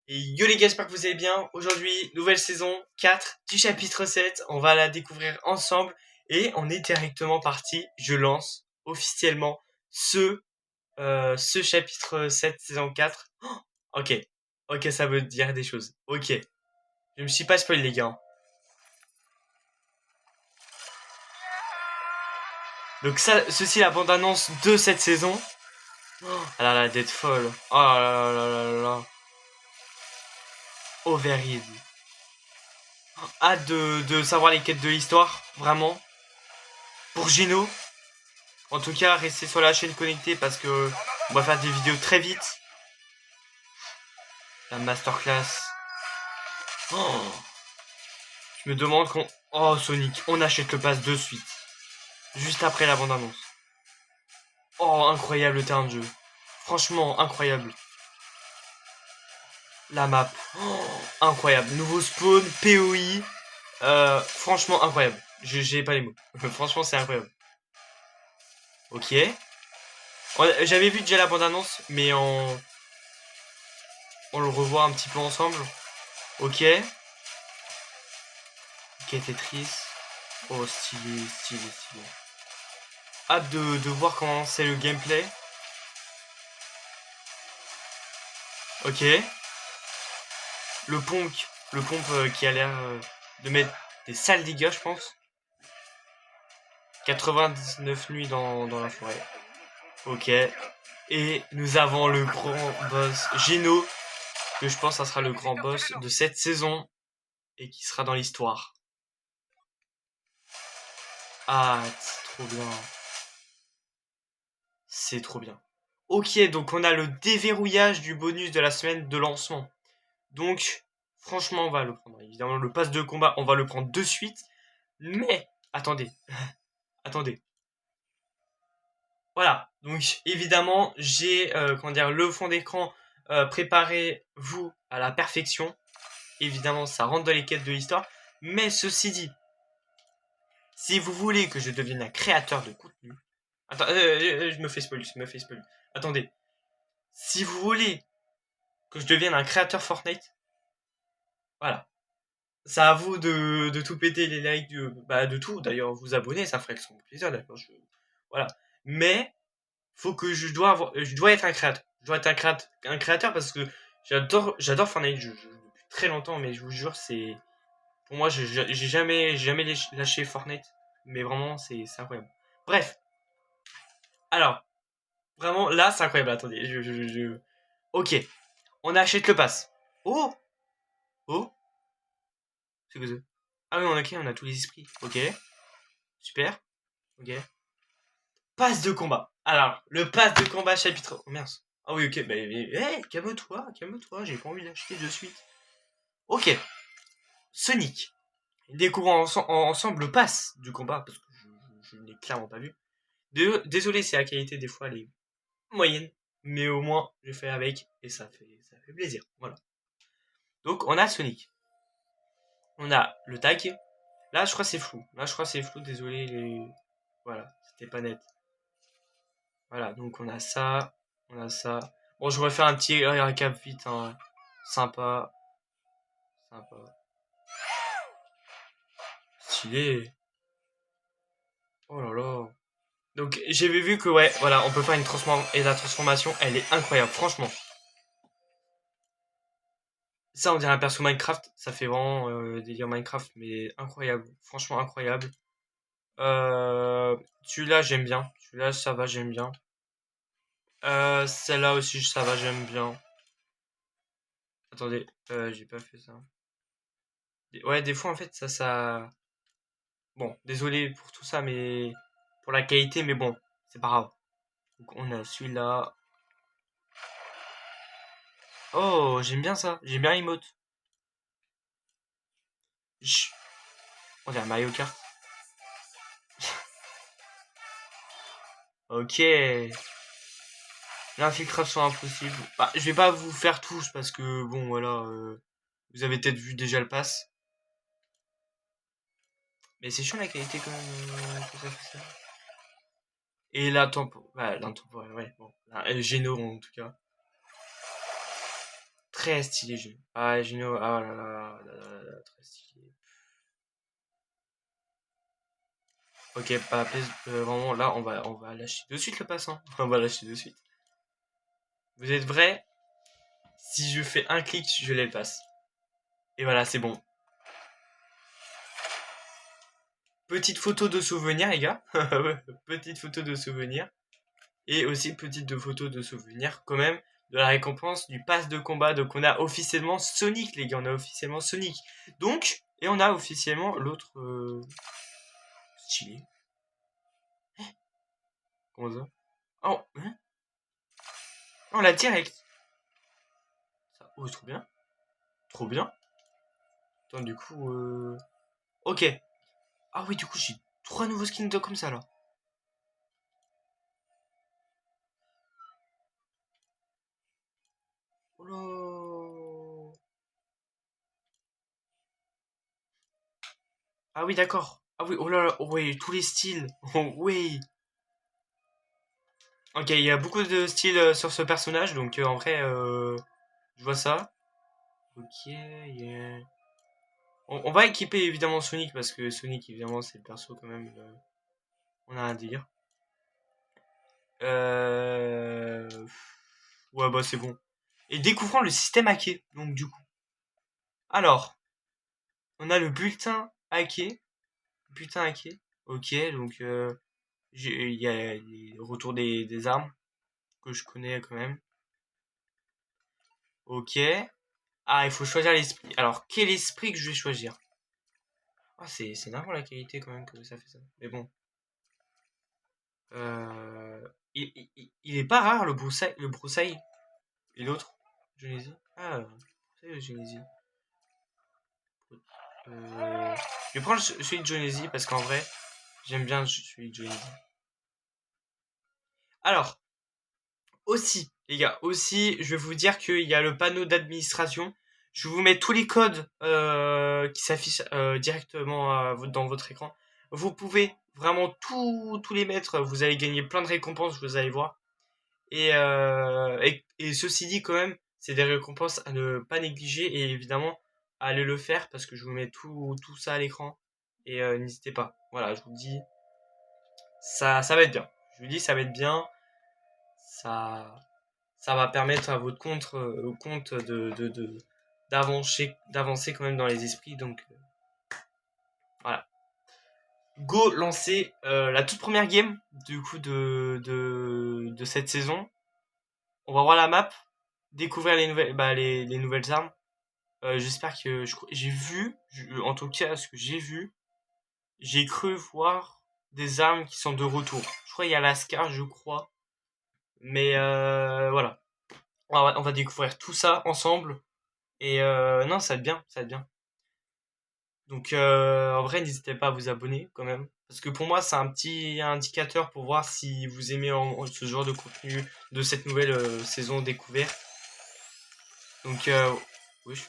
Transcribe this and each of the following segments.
Et yo les gars, j'espère que vous allez bien. Aujourd'hui, nouvelle saison 4 du chapitre 7. On va la découvrir ensemble. Et on est directement parti. Je lance officiellement ce chapitre 7 saison 4. Oh, ok. Ok, ça veut dire des choses. Ok. Je me suis pas spoilé les gars. Donc ça, ceci est la bande-annonce de cette saison. Oh là là, d'être folle. Oh là là là là là là. Overhead. Hâte de savoir les quêtes de l'histoire, vraiment. Pour Gino, en tout cas, restez sur la chaîne connectée parce que on va faire des vidéos très vite. La masterclass. Oh, je me demande qu'on... Oh Sonic, on achète le pass de suite. Juste après la bande-annonce. Oh, incroyable le terrain de jeu. Franchement, incroyable. La map. Oh, incroyable. Nouveau spawn, POI. Franchement, incroyable. J'ai pas les mots. Franchement, c'est incroyable. Ok. J'avais vu déjà la bande-annonce, mais on le revoit un petit peu ensemble. Ok. Ok, Tetris. Oh, stylé, stylé, stylé. Hâte de voir comment c'est le gameplay. Ok. Le pompe qui a l'air de mettre des sales dégâts, je pense. 99 nuits dans la forêt. Ok. Et nous avons le grand boss Geno, que je pense que ça sera le grand boss de cette saison et qui sera dans l'histoire. Ah, c'est trop bien. C'est trop bien. Ok, donc on a le déverrouillage du bonus de la semaine de lancement. Donc, franchement, on va le prendre. Évidemment, le pass de combat, on va le prendre de suite. Mais, attendez, attendez. Voilà. Donc, évidemment, j'ai, comment dire, le fond d'écran préparé, vous, à la perfection. Évidemment, ça rentre dans les quêtes de l'histoire. Mais ceci dit, si vous voulez que je devienne un créateur de contenu... Attends, je me fais spoil, je me fais spoil. Attendez. Si vous voulez que je devienne un créateur Fortnite, voilà. C'est à vous de tout péter, les likes, de tout. D'ailleurs, vous abonner, ça ferait extrêmement plaisir. D'accord, voilà. Mais faut que je dois être un créateur. Je dois être un créateur parce que j'adore Fortnite. Je joue depuis très longtemps, mais je vous jure, c'est pour moi, j'ai jamais lâché Fortnite. Mais vraiment, c'est incroyable. Bref. Alors, vraiment, là, c'est incroyable. Attendez, ok, on achète le pass. Oh, oh. C'est quoi ça? Ah oui, ok, on a tous les esprits. Ok, super. Ok. Passe de combat. Alors, le pass de combat chapitre... Oh merde. Ah oui, ok, bah, calme-toi, calme-toi, j'ai pas envie d'acheter de suite. Ok, Sonic. Découvrons ensemble le pass du combat, parce que je ne l'ai clairement pas vu. Désolé si la qualité des fois elle est moyenne, mais au moins je fais avec, et ça fait plaisir. Voilà. Donc on a Sonic. On a le tag. Là, je crois que c'est flou. Désolé les... Voilà, c'était pas net. Voilà, donc on a ça, on a ça. Bon, je vais faire un petit récap vite, hein. Sympa, sympa. Stylé. Oh là là. Donc j'avais vu que ouais, voilà, on peut faire une transformation et la transformation, elle est incroyable, franchement. Ça, on dirait un perso Minecraft, ça fait vraiment délire Minecraft, mais incroyable, franchement incroyable. Celui-là, j'aime bien. Celui-là, ça va, j'aime bien. Celle-là aussi, ça va, j'aime bien. Attendez, j'ai pas fait ça. Ouais, des fois, en fait, ça... Bon, désolé pour tout ça, mais... Pour la qualité, mais bon, c'est pas grave. Donc, on a celui-là. Oh, j'aime bien ça. J'aime bien l'emote. Chut. On dirait Mario Kart. Ok. L'infiltration impossible. Bah, je vais pas vous faire tous parce que, bon, voilà. Vous avez peut-être vu déjà le pass. Mais c'est chiant la qualité quand même. Que ça fait ça. Et la tempo. Ouais, l'intemporel, ouais. Bon. Géno en tout cas. très stylé, Geno. Ah, Geno, ah là, très stylé. Ok, pas vraiment, là, on va lâcher de suite le passant. On va lâcher de suite. Vous êtes vrais? Si je fais un clic, je l'ai le passe. Et voilà, c'est bon. Petite photo de souvenir, les gars. Petite photo de souvenir. Et aussi petite photo de souvenir, quand même, de la récompense du pass de combat. Donc on a officiellement Sonic, les gars. On a officiellement Sonic. Donc, et on a officiellement l'autre... stylé. Comment ça? Oh, hein? On l'a direct. Ça, oh, trop bien. Trop bien. Attends, du coup... Ok. Ah oui, du coup, j'ai 3 nouveaux skins comme ça, là. Oh là. Ah oui, d'accord. Ah oui, oh là là, oh oui, tous les styles. Oh oui. Ok, il y a beaucoup de styles sur ce personnage, donc en vrai, je vois ça. Ok, yeah. On va équiper évidemment Sonic, parce que Sonic, évidemment, c'est le perso quand même. On a un délire. Euh... Ouais, bah c'est bon. Et découvrant le système hacké, donc du coup. Alors, on a le bulletin hacké. Bulletin hacké. Ok, donc il y a les retours des armes que je connais quand même. Ok. Ah, il faut choisir l'esprit. Alors, quel esprit que je vais choisir? Ah, c'est énorme la qualité quand même que ça fait ça. Mais bon. Il est pas rare le broussaille et l'autre. Genésie. Ah, c'est le Genésie. Je vais prendre celui de Genésie parce qu'en vrai, j'aime bien celui de Genésie. Alors, aussi, les gars, aussi, je vais vous dire qu'il y a le panneau d'administration. Je vous mets tous les codes qui s'affichent directement dans votre écran. Vous pouvez vraiment tous les mettre. Vous allez gagner plein de récompenses, vous allez voir. Et ceci dit, quand même, c'est des récompenses à ne pas négliger et évidemment à aller le faire parce que je vous mets tout ça à l'écran. Et n'hésitez pas. Voilà, je vous dis, ça va être bien. Je vous dis, ça va être bien. Ça, ça va permettre à votre compte, au compte d'avancer quand même dans les esprits. Donc voilà. Go lancer la toute première game du coup de cette saison. On va voir la map, découvrir les nouvelles armes. J'espère que j'ai vu, en tout cas ce que j'ai vu, j'ai cru voir des armes qui sont de retour. Je crois qu'il y a la Scar, je crois. Mais voilà. On va découvrir tout ça ensemble. Et non, ça va être bien, ça va être bien. Donc en vrai, n'hésitez pas à vous abonner quand même. Parce que pour moi, c'est un petit indicateur pour voir si vous aimez ce genre de contenu de cette nouvelle saison découverte. Donc, oui.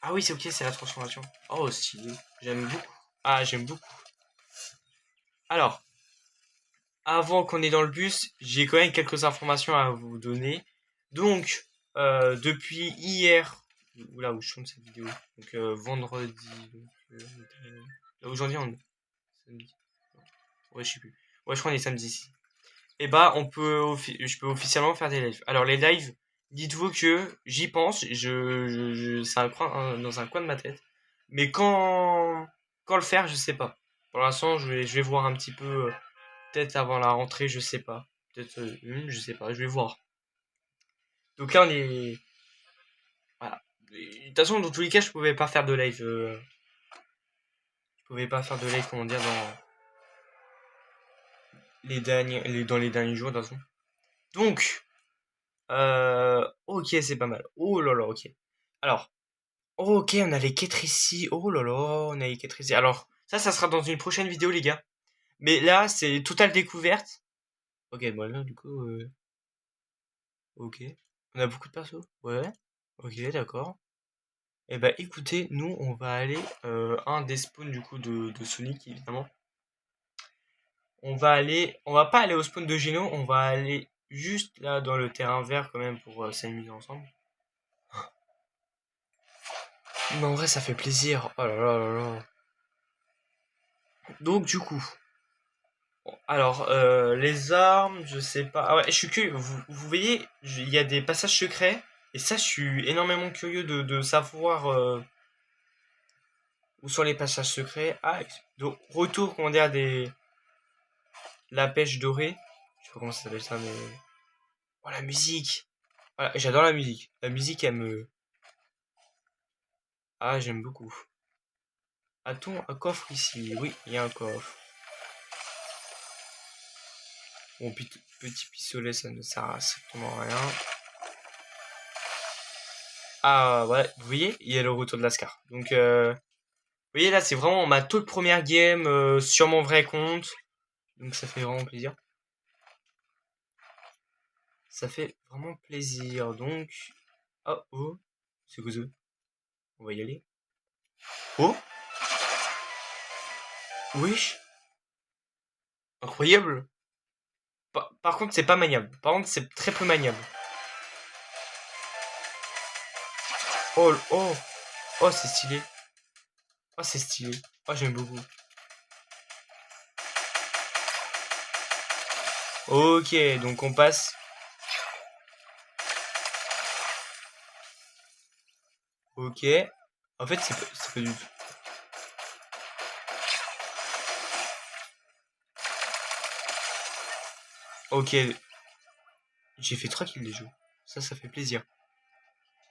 Ah oui, c'est ok, c'est la transformation. Oh, stylé. J'aime beaucoup. Ah, j'aime beaucoup. Alors, avant qu'on ait dans le bus, j'ai quand même quelques informations à vous donner. Donc, depuis hier, là où je tourne cette vidéo, donc vendredi, aujourd'hui on est samedi. Ouais, je sais plus. Ouais, je crois qu'on est samedi ici. Et bah, je peux officiellement faire des lives. Alors les lives, dites-vous que j'y pense, c'est dans un coin de ma tête. Mais quand le faire, je sais pas. Pour l'instant, je vais voir un petit peu, peut-être avant la rentrée, je sais pas. Peut-être je sais pas, je vais voir. Donc là, on est, voilà. De toute façon, dans tous les cas, je pouvais pas faire de live. Je pouvais pas faire de live, comment dire, dans les derniers jours, de toute façon. Donc, ok, c'est pas mal. Oh là là, ok. Alors, ok, on a les quêtes ici. Oh là là, on a les quêtes ici. Alors, ça sera dans une prochaine vidéo, les gars. Mais là, c'est totale découverte. Ok, bon, là, du coup, ok. On a beaucoup de persos. Ouais. Ok, d'accord. Et bah, écoutez, nous, on va aller un des spawns, du coup, de Sonic, évidemment. On va pas aller au spawn de Geno, on va aller juste là dans le terrain vert, quand même, pour s'amuser ensemble. Mais en vrai, ça fait plaisir. Oh là là là là. Donc, du coup. Bon, alors, les armes, je sais pas. Ah ouais, je suis curieux. Vous voyez, il y a des passages secrets. Et ça, je suis énormément curieux de savoir où sont les passages secrets. Ah, donc, retour, comment dire, la pêche dorée. Je sais pas comment ça s'appelle ça, mais. Oh, la musique! Voilà, j'adore la musique. La musique, elle me. Ah, j'aime beaucoup. A-t-on un coffre ici? Oui, il y a un coffre. Bon, petit pistolet, ça ne sert à strictement rien. Ah, ouais, vous voyez, il y a le retour de Lascar. Donc, vous voyez, là, c'est vraiment ma toute première game sur mon vrai compte. Donc, ça fait vraiment plaisir. Ça fait vraiment plaisir. Donc, oh, oh, c'est quoi ça? On va y aller. Oh, wesh, incroyable. Par contre, c'est pas maniable. Par contre, c'est très peu maniable. Oh, oh, oh, c'est stylé. Oh, c'est stylé. Oh, j'aime beaucoup. Ok, donc on passe. Ok. En fait, c'est pas du tout. Ok, j'ai fait 3 kills déjà. Ça fait plaisir.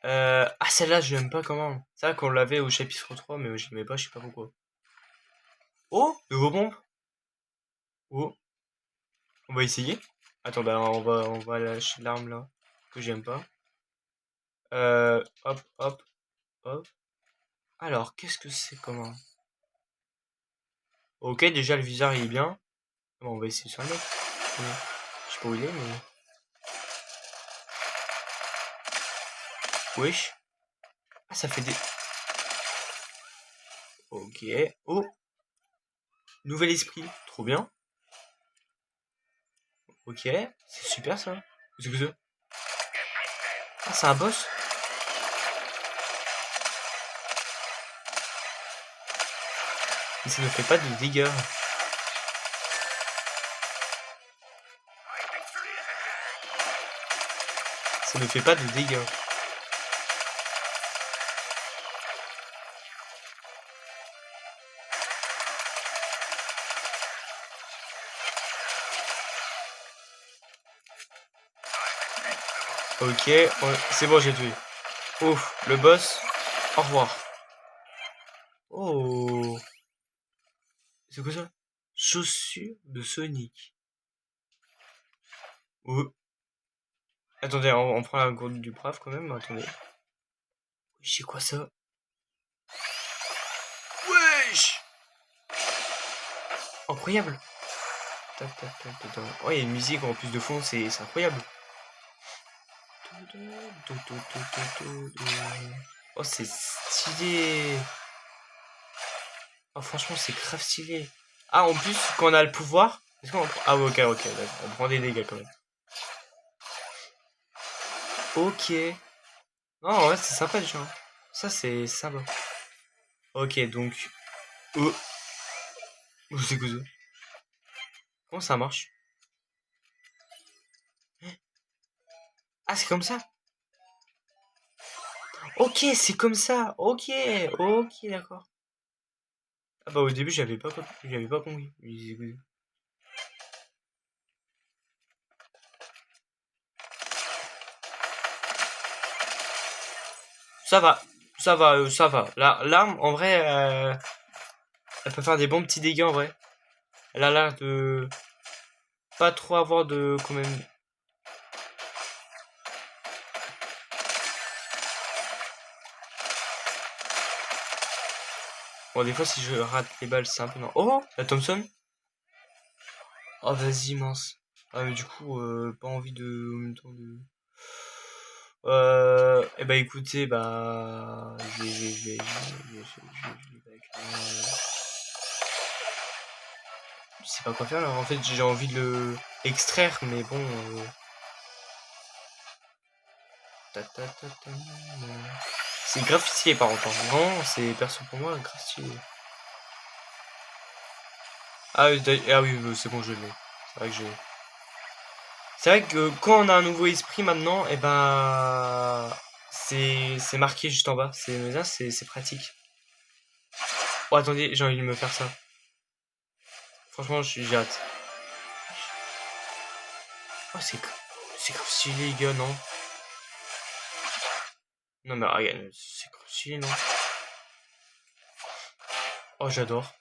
Ah, celle-là, je l'aime pas comment. C'est vrai qu'on l'avait au chapitre 3, mais je l'aimais pas, je sais pas pourquoi. Oh, nouveau pompe. Oh, on va essayer. Attends, bah, on va lâcher l'arme là, que j'aime pas. Hop, hop, hop. Alors, qu'est-ce que c'est comment? Ok, déjà, le viseur, il est bien. Bon, on va essayer sur le mec. Je sais pas où il est, mais. Wesh. Ah, ça fait des. Ok. Oh, nouvel esprit. Trop bien. Ok, c'est super ça. Qu'est-ce que c'est? Ah, c'est un boss? Mais ça ne fait pas de dégâts. Ça ne fait pas de dégâts. Ok, c'est bon, j'ai tué. Ouf, le boss. Au revoir. Oh, c'est quoi ça? Chaussures de Sonic. Oh. Attendez, on prend la gourde du brave quand même. Attendez. C'est quoi ça? Wesh! Incroyable. Tac, tac, tac, tac, tac. Oh, il y a une musique en plus de fond, c'est incroyable. Oh, c'est stylé. Oh, franchement, c'est grave stylé. Ah, en plus, quand on a le pouvoir. Ah, ouais, ok, ok, d'accord. On prend des dégâts quand même. Ok. Non, ouais, c'est sympa déjà. Ça, c'est sympa. Ok, donc. Oh, c'est quoi ça? Comment ça marche? Ah, c'est comme ça? Ok, c'est comme ça. Ok, ok, d'accord. Ah, bah, au début, j'avais pas compris. Ça va, ça va, ça va. L'arme, en vrai, elle peut faire des bons petits dégâts en vrai. Elle a l'air de pas trop avoir de quand même. Bon, des fois, si je rate les balles, c'est un peu non. Oh, la Thompson. Oh, vas-y, mince. Ah, mais du coup, pas envie de. En même temps de. Eh bah, écoutez, bah. Je sais pas quoi faire là. En fait, j'ai envie de le extraire, mais bon. Ta, ta, ta, ta, C'est grave stylé par contre. Vraiment, c'est perso pour moi, grave stylé. Ah, oui, c'est bon, je l'ai. C'est vrai que j'ai. C'est vrai que quand on a un nouveau esprit maintenant, et ben. C'est marqué juste en bas. C'est pratique. Oh, attendez, j'ai envie de me faire ça. Franchement, j'ai hâte. Oh, c'est grave stylé, les gars, non? Non, mais regarde, c'est grave stylé, non? Oh, j'adore.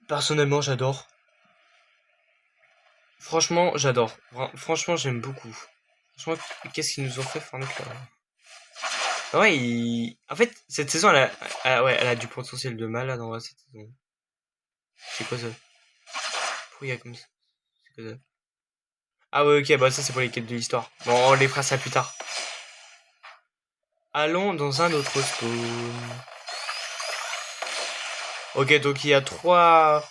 Personnellement, j'adore. Franchement, j'adore. Franchement, j'aime beaucoup. Franchement, qu'est-ce qu'ils nous ont fait, Fortnite, là? Ouais, en fait, cette saison, ouais, elle a du potentiel de malade, en vrai, cette saison. C'est quoi ça? Pourquoi il y a comme ça? C'est quoi ça? Ah ouais, ok, bah ça, c'est pour les quêtes de l'histoire. Bon, on les fera ça plus tard. Allons dans un autre spawn. Ok, donc il y a trois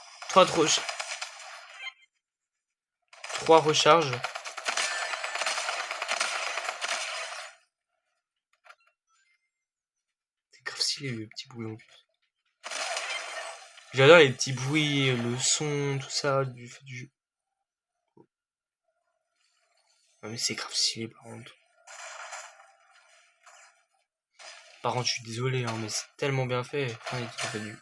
recharges. C'est grave stylé, le petit bruit en plus. J'adore les petits bruits, le son, tout ça, du fait du jeu. Non mais c'est grave stylé par contre. Par contre, je suis désolé, hein, mais c'est tellement bien fait. Enfin, ils ont fait du...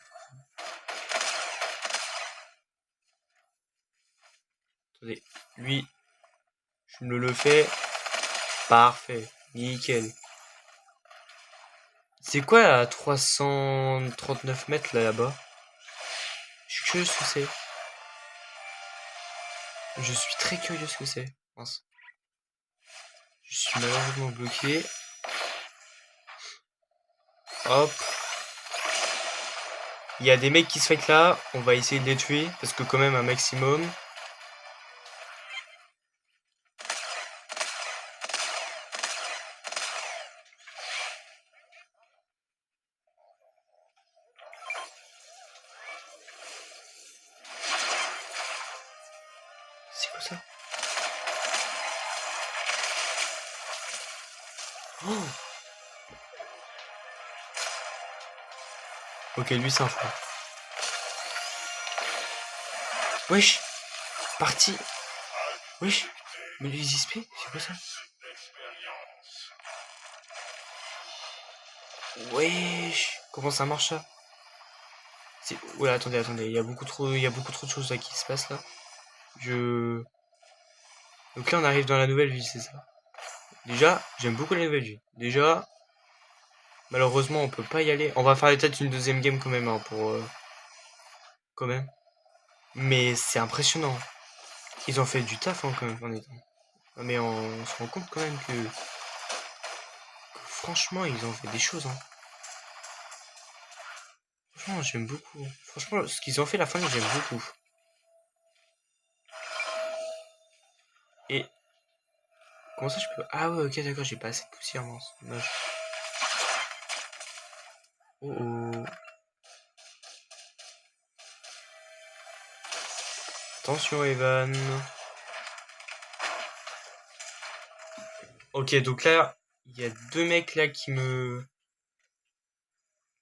Attendez, lui, je me le fais. Parfait, nickel. C'est quoi à 339 mètres là-bas? Je suis curieux ce que c'est. Je suis très curieux ce que c'est. Mince. Je suis malheureusement bloqué. Hop. Il y a des mecs qui se fight là. On va essayer de les tuer. Parce que quand même un maximum. C'est quoi ça? Oh, ok, lui c'est un fou. Wesh. Parti. Wesh. Mais les XP, c'est quoi ça? Wesh. Comment ça marche ça? Ouais, attendez. Il y a beaucoup trop de choses là qui se passent là. Donc là, on arrive dans la nouvelle ville, c'est ça. Déjà, j'aime beaucoup la nouvelle ville. Déjà, malheureusement, on peut pas y aller. On va faire peut-être une deuxième game quand même, hein, pour... quand même. Mais c'est impressionnant. Ils ont fait du taf, hein, quand même, en étant. Mais on se rend compte quand même que franchement, ils ont fait des choses, hein. Franchement, j'aime beaucoup. Franchement, ce qu'ils ont fait la fin, j'aime beaucoup. Et... Comment ça, je peux... Ah ouais, ok, d'accord, j'ai pas assez de poussière, mince. Dommage. Oh oh. Attention, Evan. Ok, donc là, il y a deux mecs là qui me...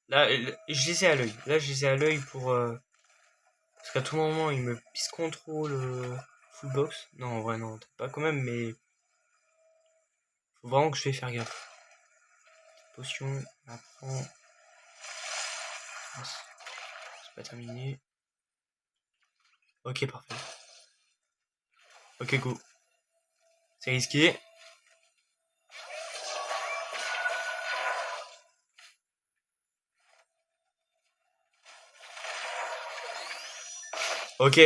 Là, je les ai à l'œil. Là, je les ai à l'œil pour... Parce qu'à tout moment, ils me pissent contrôle full box. Non, en vrai, non, peut-être pas quand même, mais... Faut vraiment que je vais faire gaffe. Potion, apprend... C'est pas terminé. Ok, parfait. Ok, go. C'est risqué. Ok.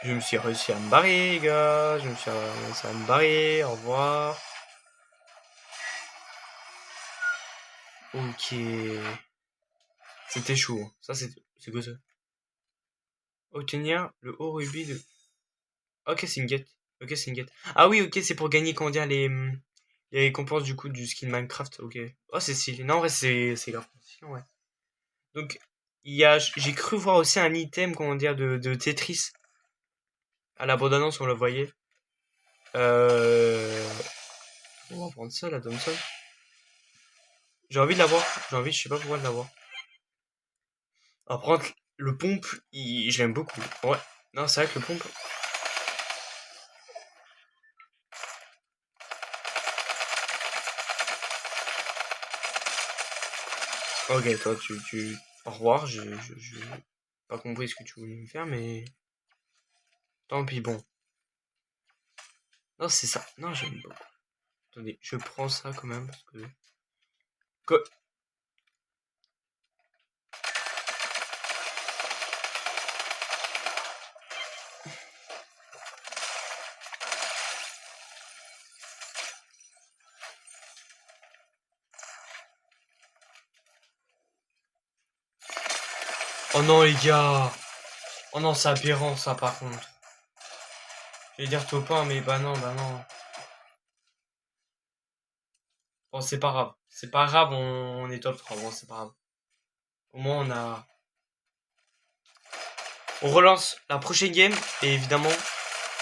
Je me suis réussi à me barrer, les gars. Je me suis réussi à me barrer. Au revoir. Ok. C'était chaud, hein. Ça, c'est quoi ça? Obtenir le haut rubis de... Ok, c'est une quête. Ok, c'est une quête. Ah oui, ok, c'est pour gagner, comment dire, les récompenses du coup du skin Minecraft. Ok. Oh, c'est stylé. Non, en vrai, c'est grave stylé, ouais. Donc, j'ai cru voir aussi un item, comment dire, de Tetris. À la bande-annonce, on le voyait. Euh... On va prendre ça, la Thompson. J'ai envie de l'avoir. J'ai envie, je sais pas pourquoi de l'avoir. Après, le pompe, je l'aime beaucoup. Ouais. Non, c'est vrai que le pompe. Ok, toi, Au revoir, je pas compris ce que tu voulais me faire, mais. Tant pis, bon. Non, c'est ça. Non, j'aime beaucoup. Attendez, je prends ça quand même, parce que. Oh non, les gars! Oh non, c'est aberrant, ça, par contre. Je vais dire topin, mais bah non, bah non. Bon, c'est pas grave. C'est pas grave, on est top 3. Bon, c'est pas grave. Au moins, on relance la prochaine game. Et évidemment,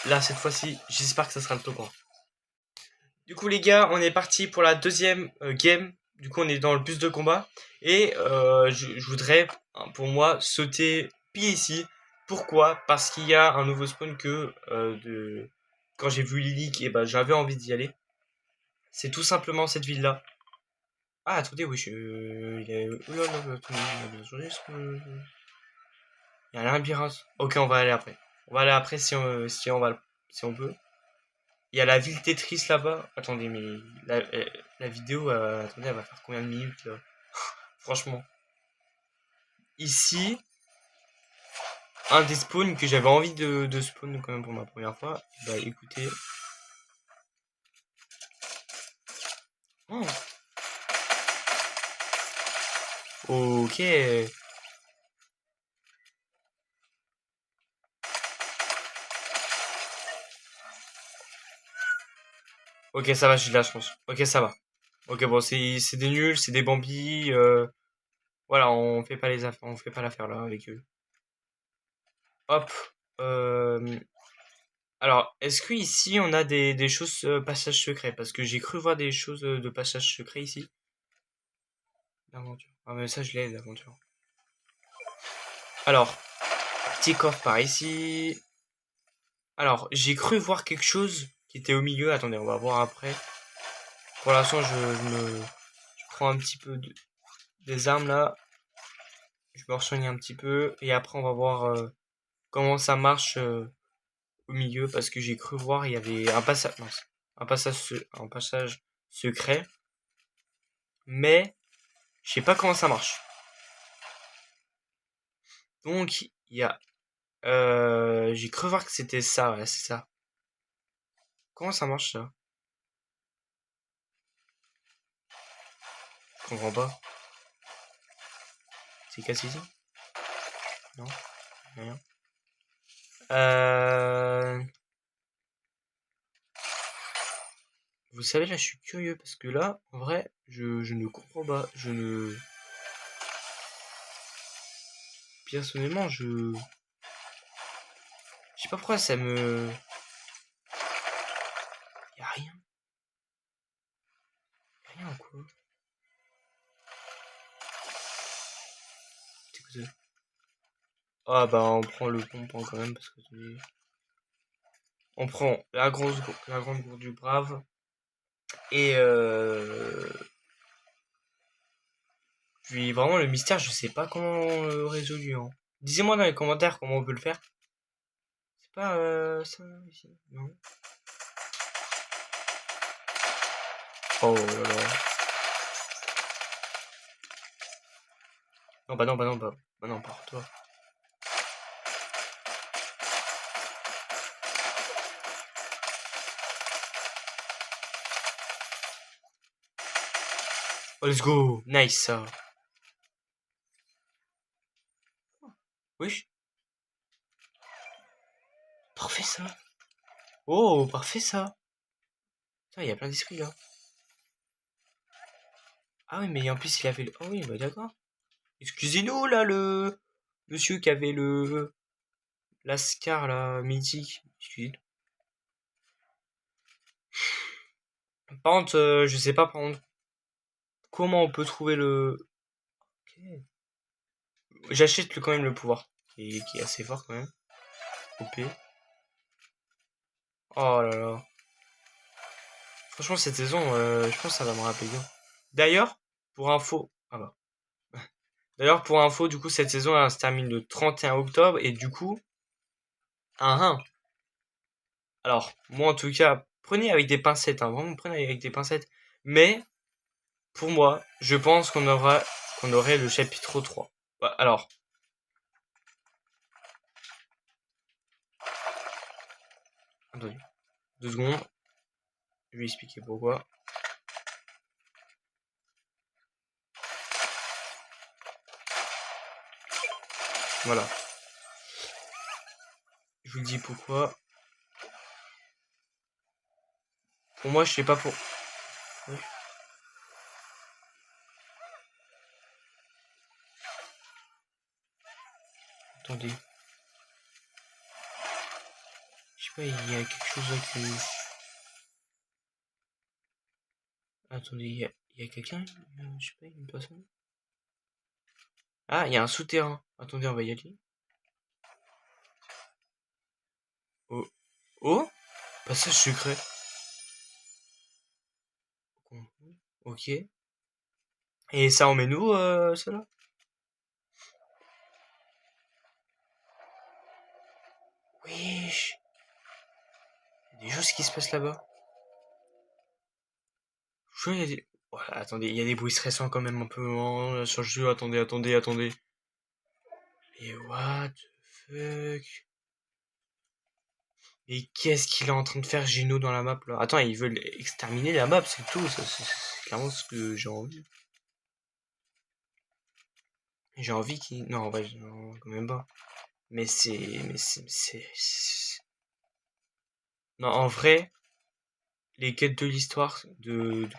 là, cette fois-ci, j'espère que ça sera le top 1. Du coup, les gars, on est parti pour la deuxième game. Du coup, on est dans le bus de combat. Et je voudrais, hein, pour moi, sauter pile ici. Pourquoi? Parce qu'il y a un nouveau spawn que quand j'ai vu Lilik, et ben, j'avais envie d'y aller. C'est tout simplement cette ville-là. Ah, attendez, oui, il y a... Oh là là, attendez, il y a bien changé ce que... Il y a un labyrinthe. Ok, on va aller après. On va aller après si on peut. Il y a la ville Tetris là-bas. Attendez, mais la vidéo, attendez, elle va faire combien de minutes là? Franchement. Ici, un des spawns que j'avais envie de spawn quand même pour ma première fois. Bah écoutez. Oh, ok. Ok, ça va, j'ai de la chance. Ok, ça va. Ok, bon, c'est des nuls, c'est des Bambi. Voilà, on fait pas les affaires, on fait pas l'affaire là avec eux. Hop. Euh, alors, est-ce que ici on a des choses passage secret? Parce que j'ai cru voir des choses de passage secret ici. L'aventure. Ah mais ça je l'ai l'aventure. Alors, petit coffre par ici. Alors, j'ai cru voir quelque chose qui était au milieu. Attendez, on va voir après. Pour l'instant, je prends un petit peu des armes là. Je me renseigne un petit peu et après on va voir comment ça marche au milieu parce que j'ai cru voir il y avait un passage, non, un passage secret, mais je sais pas comment ça marche. Donc il y a, j'ai cru voir que c'était ça, ouais, c'est ça. Comment ça marche ça? Je comprends pas. C'est cassé ici? Non, rien. Euh... Vous savez là, je suis curieux parce que là, en vrai, je ne comprends pas. Personnellement, je sais pas pourquoi ça me, y a rien, rien quoi. C'est quoi ça? Ah bah on prend le pompon quand même parce que on prend la grande gourde du brave et puis vraiment le mystère je sais pas comment le résolu hein. Disez-moi dans les commentaires comment on peut le faire. C'est pas ça ici non. Oh là là. Non bah non bah non bah non par toi. Oh, let's go nice ça. Oui parfait ça. Oh parfait ça. Putain il y a plein d'esprits là. Ah oui mais en plus il avait le. Oh oui bah d'accord. Excusez-nous là le monsieur qui avait le Lascar là mythique. Excusez. Par contre, je sais pas par contre comment on peut trouver le... Ok. J'achète quand même le pouvoir, qui est assez fort quand même. OP. Oh là là. Franchement, cette saison, je pense que ça va me rappeler bien. D'ailleurs, pour info... Ah bah. D'ailleurs, pour info, du coup, cette saison, elle se termine le 31 octobre, et du coup... Alors, moi en tout cas, prenez avec des pincettes, hein, vraiment prenez avec des pincettes. Mais, pour moi, je pense qu'on aurait le chapitre 3. Bah, alors, attendez, 2 secondes, je vais expliquer pourquoi. Voilà, je vous dis pourquoi. Pour moi, je sais pas pour... Ouais. Attendez. Je sais pas, il y a quelque chose là que... Attendez, il y a quelqu'un? Je sais pas, une personne? Ah, il y a un souterrain. Attendez, on va y aller. Oh, oh, passage secret. Ok. Et ça emmène où, ça là? Wesh. Il y a des choses qui se passent là-bas. Je il y a des... Ouais, attendez, il y a des bruits stressants quand même un peu sur le jeu. Attendez. Et what the fuck? Et qu'est-ce qu'il est en train de faire Gino dans la map là? Attends, ils veulent exterminer la map, c'est tout. C'est clairement ce que j'ai envie. J'ai envie qu'ils... Non, en vrai, non, quand même pas. Mais c'est... Non, en vrai, les quêtes de l'histoire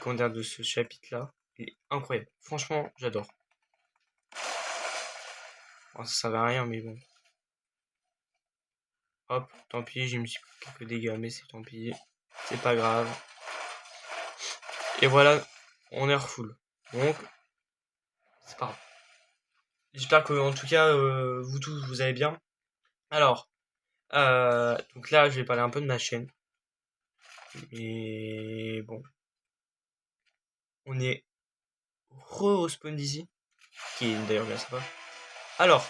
comment dire, de ce chapitre-là, il est incroyable. Franchement, j'adore. Bon, ça servait à rien, mais bon. Hop, tant pis, j'ai mis quelques dégâts, mais c'est tant pis. C'est pas grave. Et voilà, on est refull. Donc, c'est pas grave. J'espère que, en tout cas, vous tous, vous allez bien. Alors, donc là, je vais parler un peu de ma chaîne. Et bon, on est au spawn d'ici, qui est d'ailleurs bien sympa. Alors,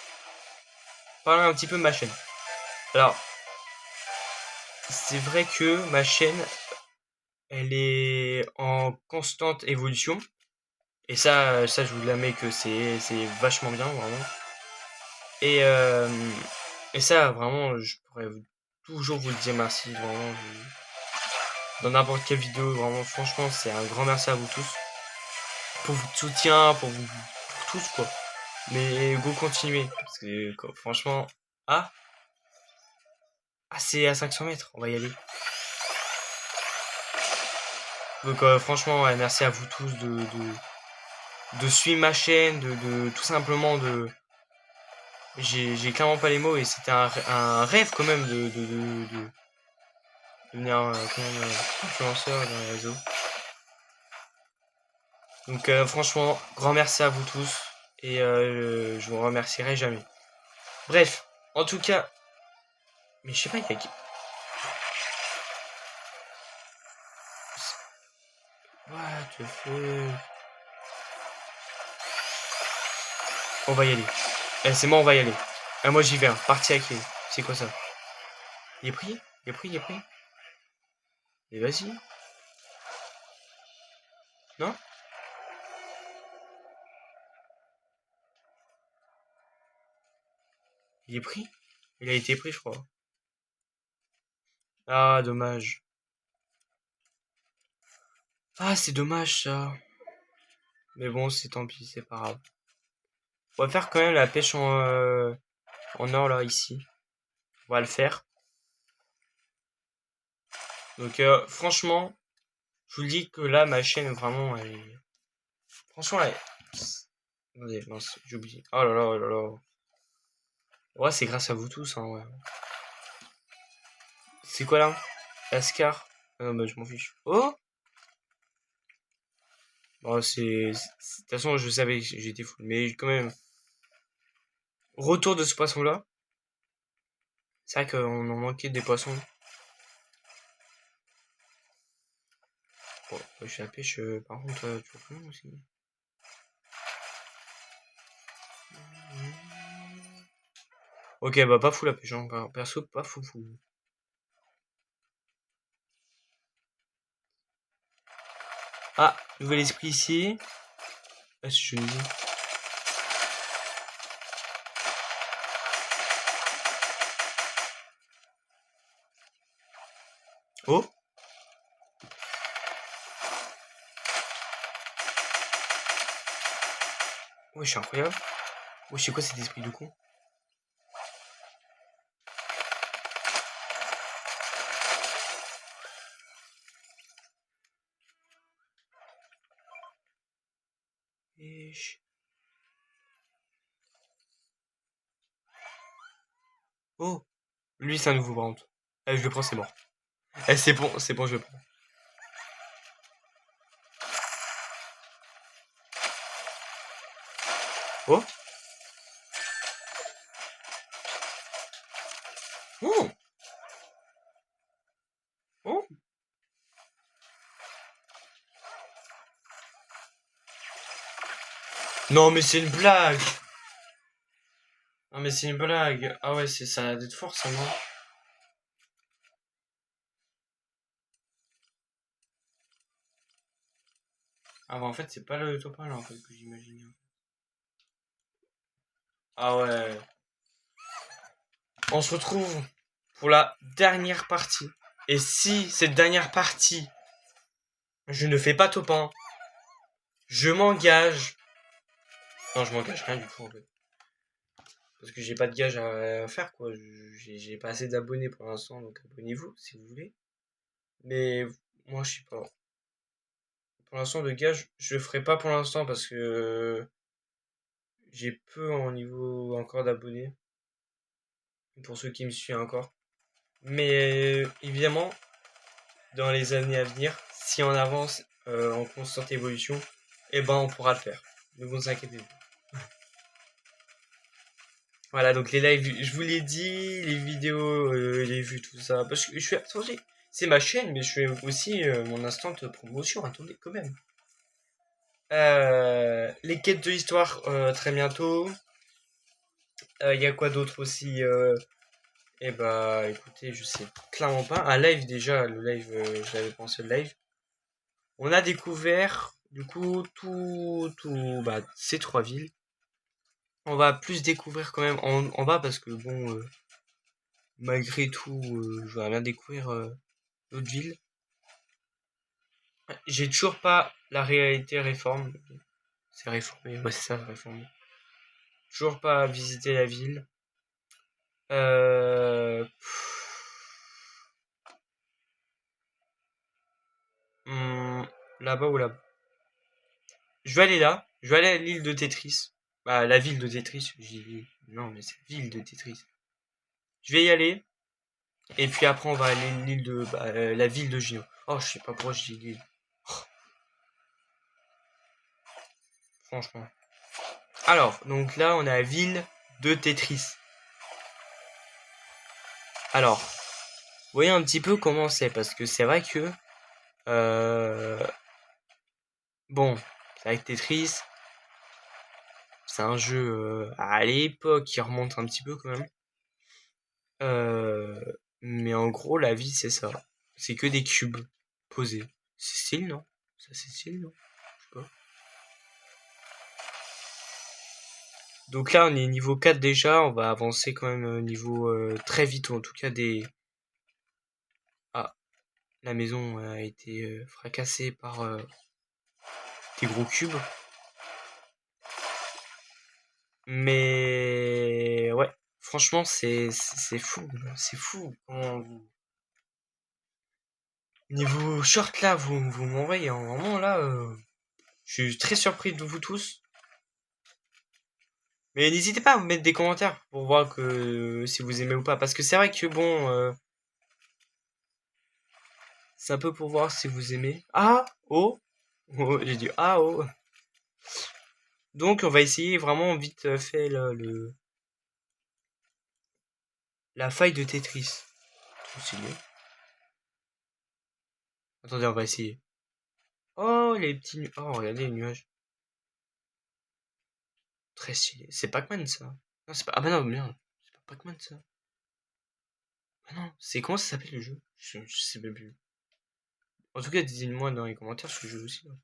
parler un petit peu de ma chaîne. Alors, c'est vrai que ma chaîne, elle est en constante évolution. Et ça je vous l'admets que c'est vachement bien, vraiment. Et, euh, et ça, vraiment, je pourrais toujours vous le dire merci, vraiment. Dans n'importe quelle vidéo, vraiment, franchement, c'est un grand merci à vous tous. Pour votre soutien, pour tous, quoi. Mais go continuer. Parce que, franchement... Ah, c'est à 500 mètres, on va y aller. Donc, franchement, ouais, merci à vous tous de suivre ma chaîne, tout simplement de... J'ai clairement pas les mots et c'était un rêve quand même de devenir quand même influenceur dans les réseaux. Donc franchement, grand merci à vous tous et je vous remercierai jamais. Bref, en tout cas, mais je sais pas, il y a qui... What the fuck? On va y aller. Eh, c'est moi, on va y aller. Ah, moi j'y vais, hein. Parti à clé. C'est quoi ça? Il est pris? Il est pris? Et vas-y. Non? Il est pris? Il a été pris, je crois. Ah, dommage. Ah, c'est dommage ça. Mais bon, c'est tant pis, c'est pas grave. On va faire quand même la pêche en or là, ici. On va le faire. Donc franchement, je vous le dis que là, ma chaîne, vraiment, elle est... Franchement, elle est... Attendez, mince, j'ai oublié. Oh là là, oh là là. Ouais, c'est grâce à vous tous, hein, ouais. C'est quoi là? Ascar? Ah non, bah je m'en fiche. Oh! Bon, de toute façon, je savais que j'étais fou. Mais quand même, retour de ce poisson-là. C'est vrai qu'on en manquait des poissons. Bon, je fais la pêche. Par contre, tu vois comment aussi. Ok, bah pas fou la pêche. Hein. Perso, pas fou fou. Ah, nouvel esprit ici. Ah, si je le dis. Oh! Ouais, je suis incroyable. Ouais, c'est quoi cet esprit de con? Oh! Lui, c'est un nouveau par contre. Allez, je le prends, c'est mort. Eh, c'est bon, je le prends. Oh! Oh! Oh! Non, mais c'est une blague! Non, mais c'est une blague! Ah ouais, ça a d'être fort, ça, non? Ah bah en fait, c'est pas le topin là, en fait, que j'imaginais. Ah ouais. On se retrouve pour la dernière partie. Et si cette dernière partie, je ne fais pas topin, je m'engage. Non, je m'engage rien du tout, en fait. Parce que j'ai pas de gage à faire, quoi. J'ai pas assez d'abonnés pour l'instant, donc abonnez-vous si vous voulez. Mais moi, je sais pas. Pour l'instant, de gage, je le ferai pas pour l'instant parce que j'ai peu en niveau encore d'abonnés. Pour ceux qui me suivent encore. Mais évidemment, dans les années à venir, si on avance en constante évolution, eh ben on pourra le faire. Ne vous inquiétez pas. Voilà, donc les lives, je vous l'ai dit, les vidéos, les vues, tout ça. Parce que je suis, attendez, c'est ma chaîne, mais je fais aussi mon instant de promotion. Attendez, quand même. Les quêtes de l'histoire très bientôt. Il y a quoi d'autre aussi Eh bah, écoutez, je sais clairement pas. Un live déjà, le live, je l'avais pensé le live. On a découvert, du coup, bah, ces trois villes. On va plus découvrir quand même en bas parce que bon, malgré tout, je vais bien découvrir d'autres villes. J'ai toujours pas la réalité réforme. C'est réformé, ouais, c'est ça, réformé. Toujours pas visité la ville. Euh... hmm, là-bas ou là-bas. Je vais aller là. Je vais aller à l'île de Tetris. Bah, la ville de Tetris. J'ai dit. Non, mais c'est la ville de Tetris. Je vais y aller. Et puis après, on va aller à l'île de. Bah, la ville de Gino. Oh, je sais pas pourquoi je dis l'île. Oh, franchement. Alors, donc là, on a la ville de Tetris. Alors, vous voyez un petit peu comment c'est. Parce que c'est vrai que. Euh, bon, c'est avec Tetris. C'est un jeu à l'époque qui remonte un petit peu quand même. Euh, mais en gros, la vie, c'est ça. C'est que des cubes posés. C'est stylé, non? Ça, c'est stylé, non? Je sais pas. Donc là, on est niveau 4 déjà. On va avancer quand même niveau très vite, ou en tout cas des... Ah, la maison a été fracassée par des gros cubes. Mais ouais, franchement, c'est fou. C'est fou. Niveau short là, vous m'envoyez en vraiment là. Je suis très surpris de vous tous. Mais n'hésitez pas à me mettre des commentaires pour voir que si vous aimez ou pas. Parce que c'est vrai que bon, c'est un peu pour voir si vous aimez. Ah, oh, Oh, j'ai dit ah oh. Donc on va essayer vraiment vite fait la faille de Tetris. Trop stylé. Attendez, on va essayer. Oh les petits oh regardez les nuages. Très stylé. C'est Pac-Man ça. Non c'est pas ah bah non merde. C'est pas Pac-Man ça. Ah non c'est comment ça s'appelle le jeu? Je sais même plus. En tout cas dites-moi dans les commentaires ce jeu aussi. Là.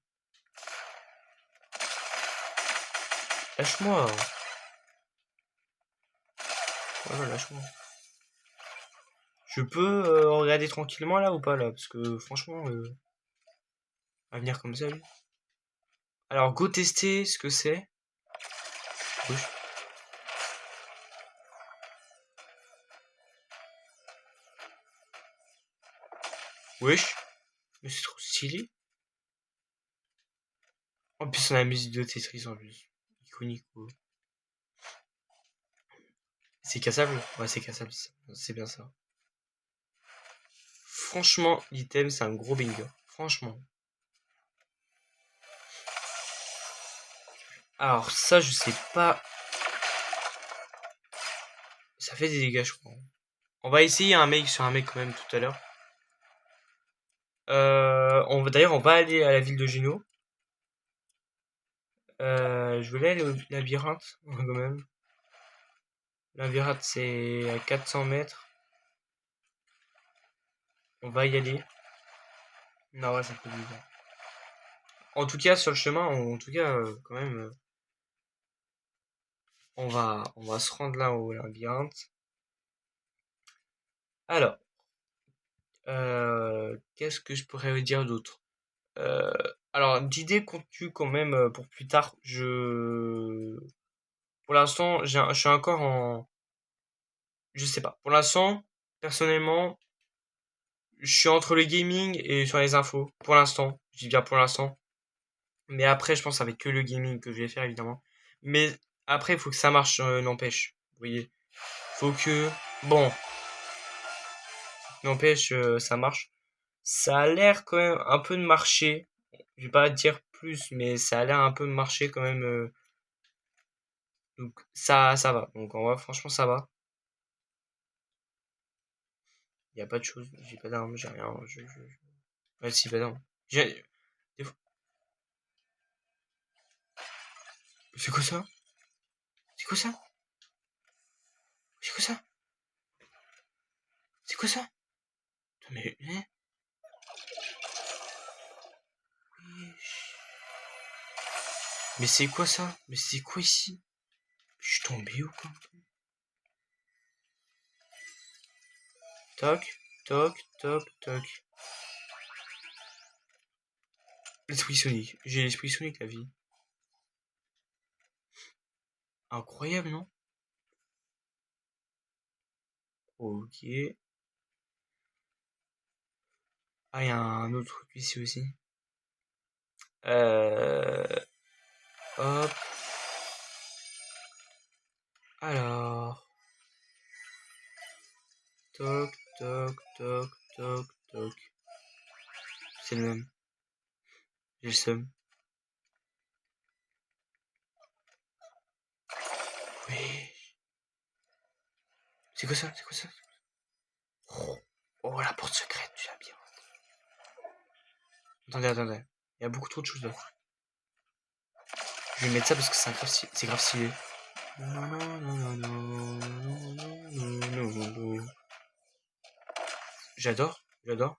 Lâche-moi. Voilà lâche-moi. Je peux regarder tranquillement là ou pas là parce que franchement à venir comme ça lui. Alors go tester ce que c'est. Wesh. Wesh. Mais c'est trop stylé. En plus on a la musique de Tetris en plus. Iconique quoi. C'est cassable? Ouais c'est cassable. C'est bien ça. Franchement l'item c'est un gros banger. Franchement. Alors ça je sais pas. Ça fait des dégâts je crois. On va essayer un mec sur un mec quand même tout à l'heure. D'ailleurs on va aller à la ville de Geno. Je voulais aller au labyrinthe quand même. Labyrinthe c'est à 400 mètres. On va y aller. Non ouais ça fait bizarre. En tout cas sur le chemin, en tout cas quand même, on va se rendre là au labyrinthe. Alors, qu'est-ce que je pourrais dire d'autre? Euh, alors d'idées contenues quand même pour plus tard. Pour l'instant, je suis encore en, je sais pas. Pour l'instant, personnellement, je suis entre le gaming et sur les infos. Pour l'instant, je dis bien pour l'instant. Mais après, je pense avec que le gaming que je vais faire évidemment. Mais après, il faut que ça marche, n'empêche. Vous voyez, faut que, bon, n'empêche, ça marche. Ça a l'air quand même un peu de marcher. Je vais pas dire plus, mais ça a l'air un peu de marcher quand même. Donc ça va. Donc en vrai, franchement, ça va. Il y a pas de choses. J'ai pas d'armes, j'ai rien. Ouais, si, bah non. J'ai... des fois- C'est quoi ça? C'est quoi ça? C'est quoi ça? C'est quoi ça? Putain, mais, hein? Mais c'est quoi ça? Mais c'est quoi ici? Je suis tombé ou quoi? Toc, toc, toc, toc. L'esprit Sonic. J'ai l'esprit Sonic, la vie. Incroyable, non? Ok. Ah, il y a un autre truc ici aussi. Euh... Hop. Alors. Toc, toc, toc, toc, toc. C'est le même. J'ai le seum. Oui. C'est quoi ça? C'est quoi ça? Oh, oh, la porte secrète, tu l'as bien. Attendez, attendez. Il y a beaucoup trop de choses là. Je vais mettre ça parce que c'est grave stylé. Non, non, non, non, non, non, non, non, non. J'adore, j'adore.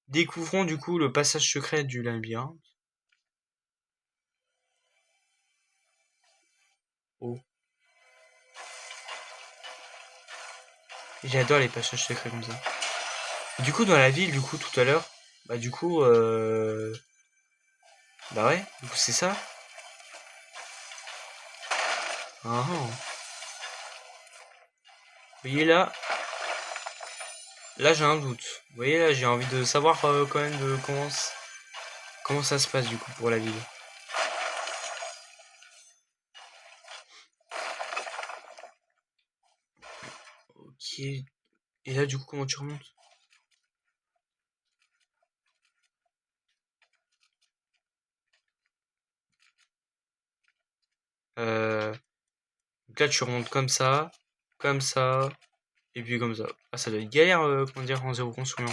Découvrons du coup le passage secret du labyrinthe. Oh. J'adore les passages secrets comme ça. Du coup, dans la ville, du coup, tout à l'heure, bah du coup, bah ouais, du coup c'est ça. Ah, ah. Vous voyez là j'ai un doute. Vous voyez là j'ai envie de savoir quand même de comment ça se passe du coup pour la ville. Ok. Et là du coup comment tu remontes? Donc là, tu remontes comme ça, et puis comme ça. Ah, ça doit être galère, comment dire, en zéro construit.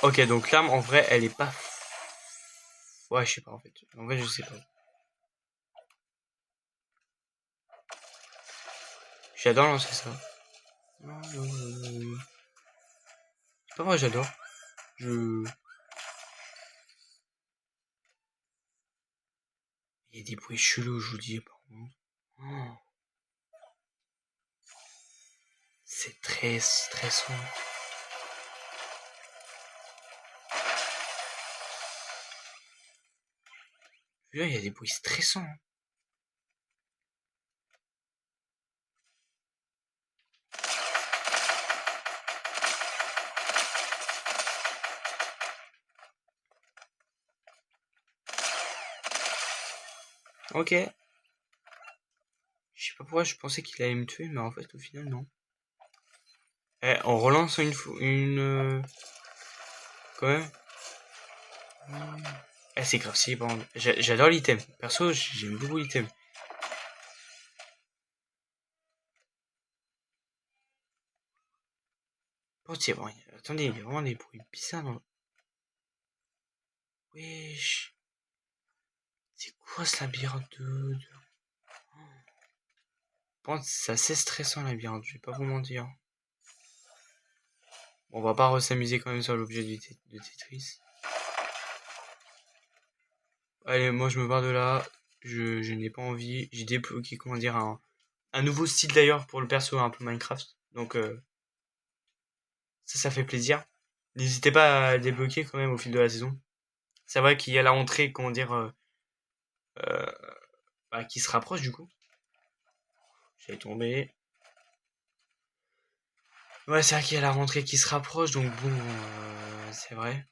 Ok, donc l'arme, en vrai, elle est pas... Ouais, je sais pas, en fait. En vrai, je sais pas. J'adore lancer ça. C'est pas vrai, j'adore. Je... Il y a des bruits chelous, je vous dis, par contre. Oh, c'est très stressant. Là, il y a des bruits stressants. Ok. Je sais pas pourquoi je pensais qu'il allait me tuer, mais en fait, au final, non. Eh, on relance une fois, quand même. Eh, c'est grave, c'est bon. J'adore l'item. Perso, j'aime beaucoup l'item. Oh, tiens, bon, attendez, il y a vraiment des bruits bizarres dans... Wesh. C'est quoi ce labyrinthe de... Bon, c'est assez stressant, le labyrinthe, je vais pas vous mentir. Bon, on va pas s'amuser quand même sur l'objet de Tetris. Allez, moi je me barre de là. Je n'ai pas envie. J'ai débloqué, comment dire, un nouveau style d'ailleurs pour le perso, un peu Minecraft. Donc ça fait plaisir. N'hésitez pas à le débloquer quand même au fil de la saison. C'est vrai qu'il y a la rentrée, comment dire, euh, bah, qui se rapproche du coup. J'allais tomber. Ouais, c'est vrai qu'il y a la rentrée qui se rapproche, donc bon, c'est vrai.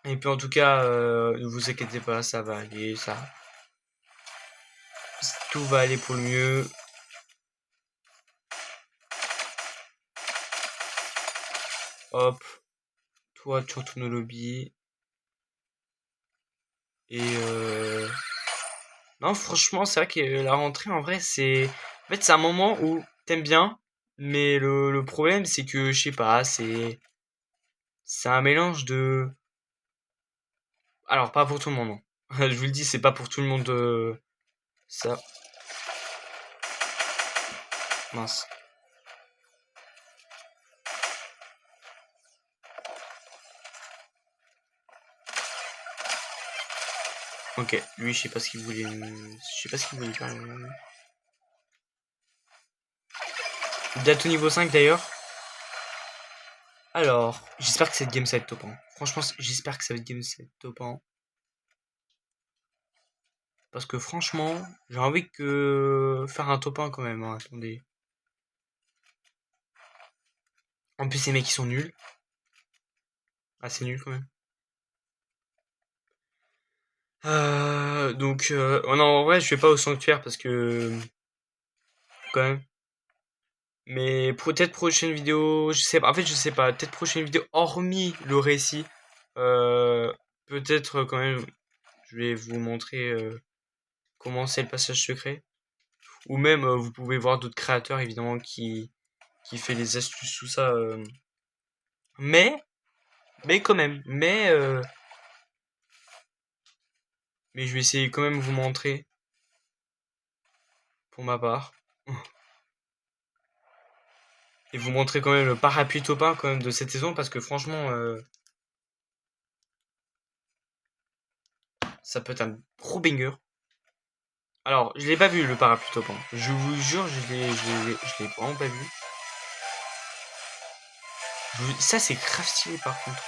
Et puis en tout cas, ne vous inquiétez pas, ça va aller, ça, tout va aller pour le mieux. Hop, toi tu retournes au lobby. Et non, franchement, c'est vrai que la rentrée, en vrai, c'est... En fait, c'est un moment où t'aimes bien, mais le problème, c'est que, je sais pas, c'est un mélange de... Alors, pas pour tout le monde, non. Je vous le dis, c'est pas pour tout le monde, ça. Mince. Ok, lui, je sais pas ce qu'il voulait... Je sais pas ce qu'il voulait faire. Date au niveau 5, d'ailleurs. Alors, j'espère que cette game, ça va être top 1. Franchement, j'espère que cette game, ça va être top 1. Parce que franchement, j'ai envie que faire un top 1 quand même, hein, attendez. En plus, ces mecs, ils sont nuls. Assez nul quand même. Donc, oh non, en vrai, je vais pas au sanctuaire parce que, quand même. Mais peut-être prochaine vidéo, je sais pas. En fait, je sais pas. Peut-être prochaine vidéo, hormis le récit. Euh, peut-être quand même, je vais vous montrer comment c'est le passage secret. Ou même, vous pouvez voir d'autres créateurs, évidemment, qui fait des astuces, tout ça. Mais, mais quand même. Mais je vais essayer quand même de vous montrer, pour ma part. Et vous montrer quand même le parapluie topin quand même de cette saison parce que franchement ça peut être un gros banger. Alors je l'ai pas vu le parapluie topin. Je vous jure je l'ai vraiment pas vu. Ça c'est grave stylé par contre.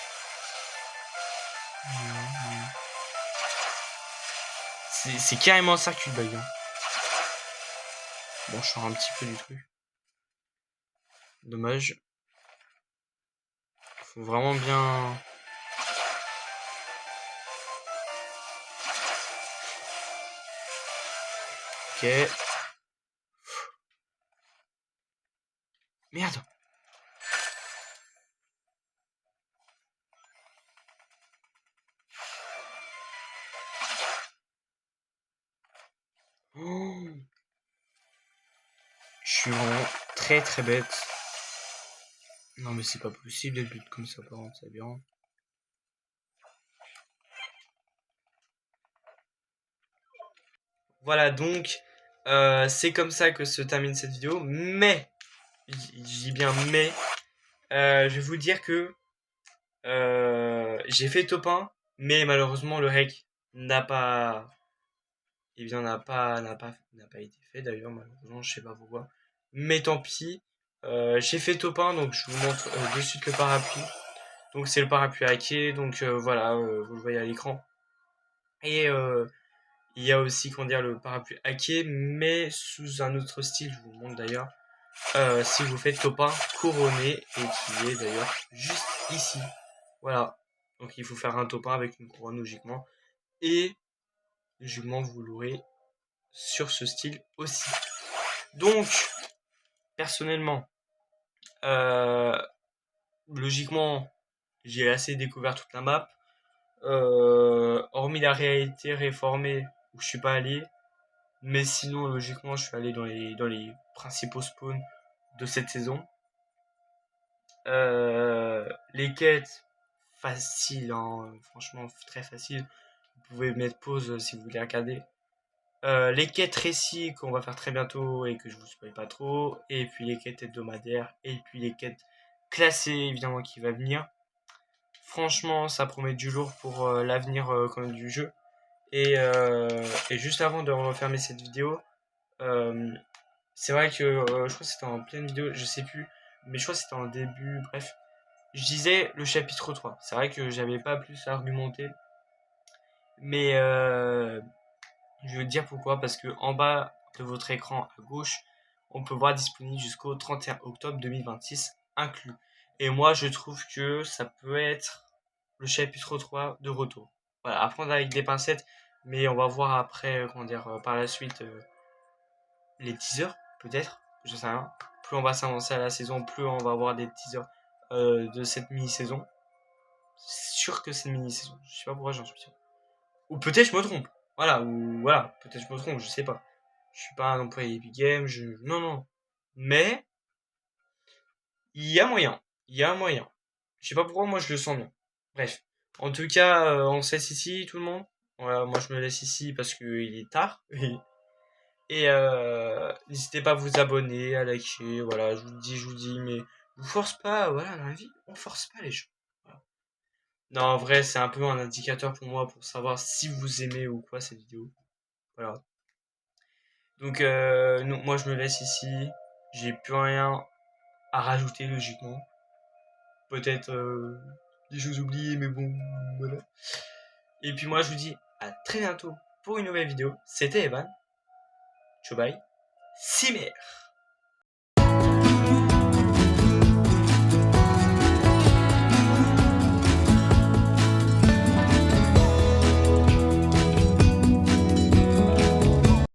C'est carrément ça que bug. Hein. Bon je sors un petit peu du truc. Dommage. Faut vraiment bien. Ok. Merde. Oh. Je suis vraiment très très bête. Non mais c'est pas possible les buts comme ça par contre, c'est bien. Voilà donc c'est comme ça que se termine cette vidéo. Mais, je dis bien mais, je vais vous dire que j'ai fait top 1, mais malheureusement le rec n'a pas, eh bien n'a pas été fait d'ailleurs malheureusement, je sais pas pourquoi. Mais tant pis. J'ai fait top 1 donc je vous montre de suite le parapluie. Donc c'est le parapluie hacké, donc voilà, vous le voyez à l'écran. Et il y a aussi comment dire le parapluie hacké, mais sous un autre style, je vous montre d'ailleurs. Si vous faites top 1 couronné et qui est d'ailleurs juste ici. Voilà. Donc il faut faire un top 1 avec une couronne logiquement. Et logiquement vous l'aurez sur ce style aussi. Donc personnellement, euh, logiquement, j'ai assez découvert toute la map. Hormis la réalité réformée où je suis pas allé, mais sinon logiquement je suis allé dans les principaux spawns de cette saison. Les quêtes faciles, hein, franchement très facile. Vous pouvez mettre pause si vous voulez regarder. Les quêtes récits qu'on va faire très bientôt et que je vous spoil pas trop, et puis les quêtes hebdomadaires, et puis les quêtes classées évidemment qui va venir. Franchement, ça promet du lourd pour l'avenir quand même du jeu. Et juste avant de refermer cette vidéo, euh, c'est vrai que je crois que c'était en pleine vidéo, je sais plus, mais je crois que c'était en début, bref. Je disais le chapitre 3. C'est vrai que j'avais pas plus à argumenter, mais je veux dire pourquoi, parce que en bas de votre écran à gauche, on peut voir disponible jusqu'au 31 octobre 2026 inclus. Et moi, je trouve que ça peut être le chapitre 3 de retour. Voilà, à prendre avec des pincettes, mais on va voir après, comment dire, par la suite, les teasers, peut-être, je sais rien. Plus on va s'avancer à la saison, plus on va avoir des teasers de cette mini-saison. C'est sûr que c'est une mini-saison, je sais pas pourquoi j'en suis sûr. Ou peut-être je me trompe. Voilà, peut-être je me trompe, je sais pas. Je suis pas un employé Epic Games, non, non. Mais, il y a moyen. Il y a moyen. Je sais pas pourquoi, moi je le sens bien. Bref. En tout cas, on se laisse ici, tout le monde. Voilà, moi je me laisse ici parce qu'il est tard. Et n'hésitez pas à vous abonner, à liker. Voilà, je vous dis, mais je vous force pas. Voilà, dans la vie, on force pas les gens. Voilà. Non, en vrai, c'est un peu un indicateur pour moi pour savoir si vous aimez ou quoi cette vidéo. Voilà. Donc, non, moi je me laisse ici. J'ai plus rien à rajouter logiquement. Peut-être des choses oubliées, mais bon, voilà. Et puis moi je vous dis à très bientôt pour une nouvelle vidéo. C'était Evan. Ciao bye. Cimer.